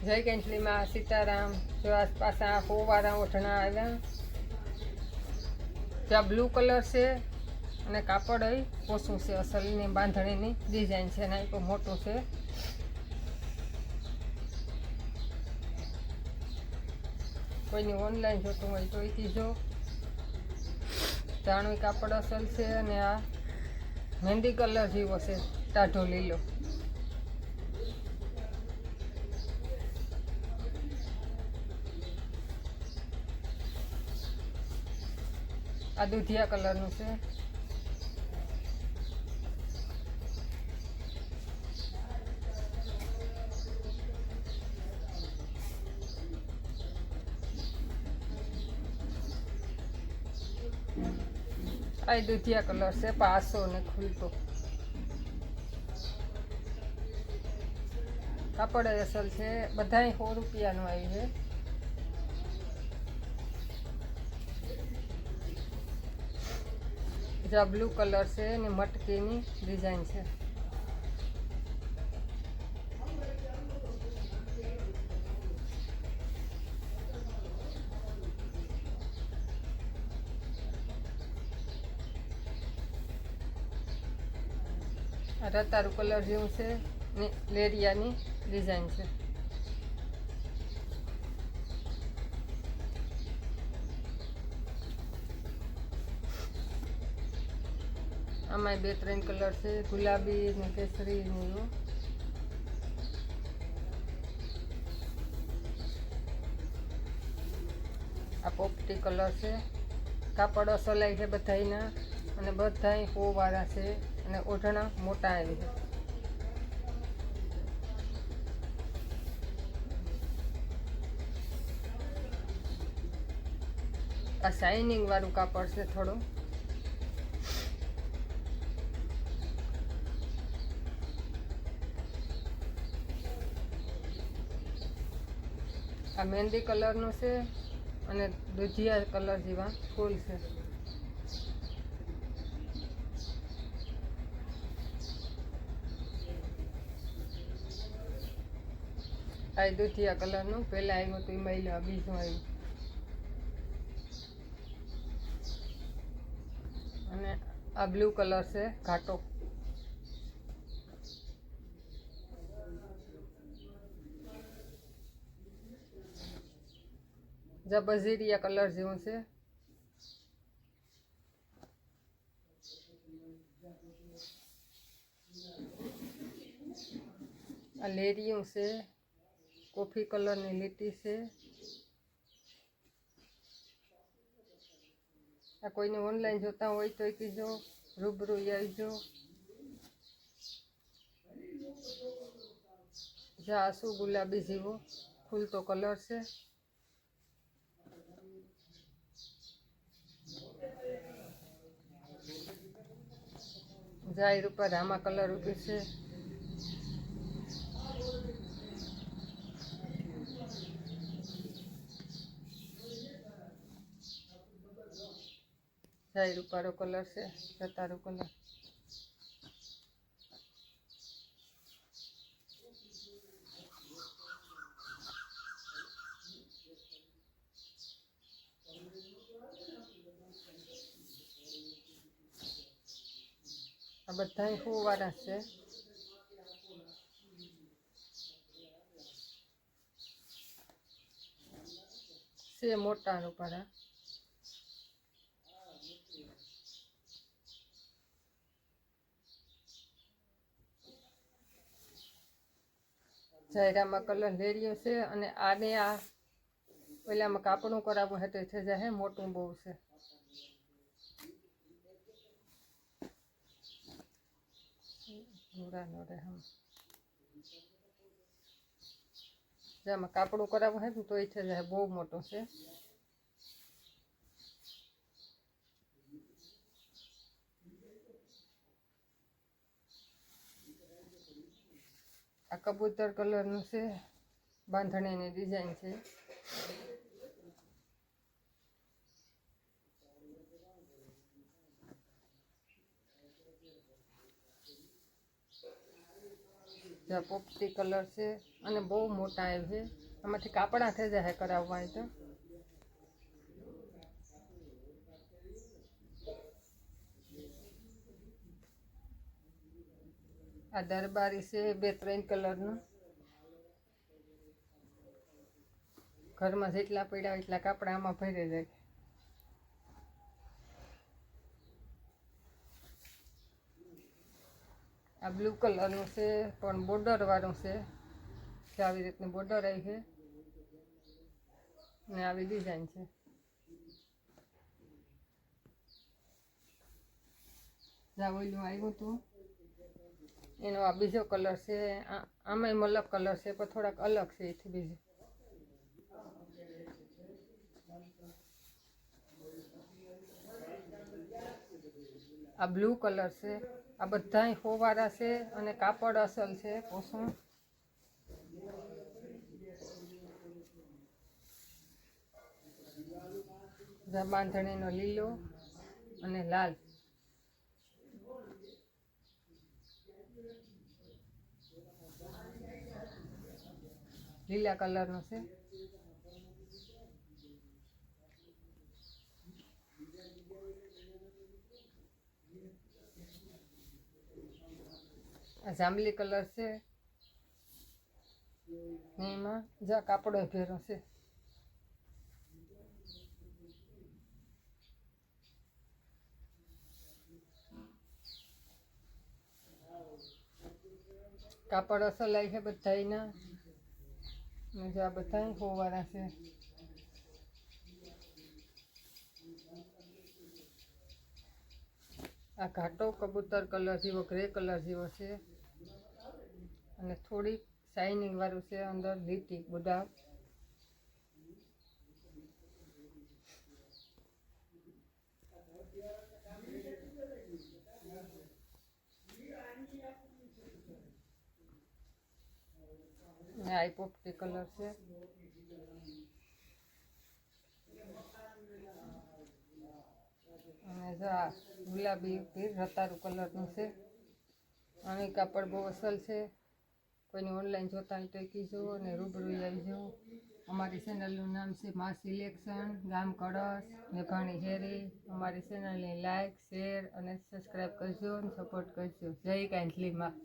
જય કેન્સલીમાં સીતારામ. જો આસપાસ આ ફોવાળા ઓઢણા આવ્યા. ત્યાં બ્લુ કલર છે અને કાપડ અહીં ઓછું છે. અસલની બાંધણીની ડિઝાઇન છે અને એક મોટું છે. કોઈની ઓનલાઈન જોતું હોય તો એથી જો. જાણું કાપડ અસલ છે અને આ મહેંદી કલર જેવો છે, ટાઢો લીલો. આ દૂધિયા કલરનું છે. આ દૂધિયા કલર છે, પાસો ને ખુલતો. કાપડ અસલ છે. બધાય 100 રૂપિયાનું આવી છે. જ્યાં બ્લુ કલર છે ને મટકીની ડિઝાઇન છે. આ રતારું કલર જેવું છે ને લેરિયાની ડિઝાઇન છે. આમાં 2-3 કલર છે, ગુલાબી ને કેસરી ને એવું. આ પોપટી કલર છે. કાપડ અસલાઈ છે બધાયના અને બધાય ફોવાળા છે અને ઓઢણા મોટા આવી છે. આ શાઇનિંગ વાળું કાપડ છે થોડું. આ મહેંદી કલરનું છે અને દૂધિયા કલર જેવા ફૂલ છે. આ દૂધિયા કલરનું પહેલાં આવ્યું હતું એમાં બીજું આવ્યું. અને આ બ્લુ કલર છે ઘાટો. બઝીરિયા કલર જેવું છે. આ લેરિયું છે. કોફી કલરની લીટી છે. આ કોઈને ઓનલાઈન જોતા હોય તો કીજો, રૂબરૂ આવજો. જ્યાં આસુ ગુલાબી જેવો ખુલતો કલર છે. જાહેર ઉપર રામા કલર ઉભી છે. જાહેર ઉપાડો કલર છે, રતારો કલર. આ બધા ફૂવાળા છે મોટા રૂપાળા. જાયરામાં કલર લેરિયો છે અને આને આ પેલામાં કાપડું કરાવવું હતું થઈ જાય. મોટું બહુ છે. જેમાં કાપડું કરાવવું હોય તો એ થઈ જાય. બહુ મોટું છે. આ કબૂતર કલરનું છે. બાંધણીની ડિઝાઇન છે. જો પોપટી કલર છે અને બહુ મોટા આવે છે. આમાંથી કાપડા થઈ જાય કરાવવા હોય તો. આ દરબારી છે 2-3 કલરનું. ઘરમાં જેટલા પડ્યા એટલા કાપડા આમાં ભરી જાય. આ બ્લુ કલરનું છે પણ બોર્ડર વાળું છે. આવી રીતની બોર્ડર આવી છે ને આવી ડિઝાઇન છે. ઓલું આવ્યું હતું એનો આ બીજો કલર છે. આમાંય મલક કલર છે પણ થોડાક અલગ છે એથી બીજું. આ બ્લુ કલર છે. આ બધાય ફોવારા છે અને કાપડ અસલ છે પોસણ. બાંધણીનો લીલો અને લાલ. લીલા કલરનો છે. આ જાંબલી કલર છે. એમાં જા કાપડો ભેરો છે. કાપડ અસલ આવી છે બધાયના. જો આ બધા ફોવારા છે. આ ઘાટો કબૂતર કલર જેવો ગ્રે કલર જેવો છે અને થોડીક શાઇનિંગ વાળું છે. અંદર લીટી ગુલાબ. આ પોપટી કલર છે. અને જો આ ગુલાબી રતારું કલરનું છે. આની કાપડ બહુ અસલ છે. કોઈને ઓનલાઈન જોતા હોય તો કીજો અને રૂબરૂ આવી જાઓ. અમારી ચેનલનું નામ છે મા સિલેક્શન, ગામ કળશ, મેઘાણી હેરી. અમારી ચેનલને લાઈક, શેર અને સબસ્ક્રાઈબ કરજો અને સપોર્ટ કરજો. જય કાંઠલી માં.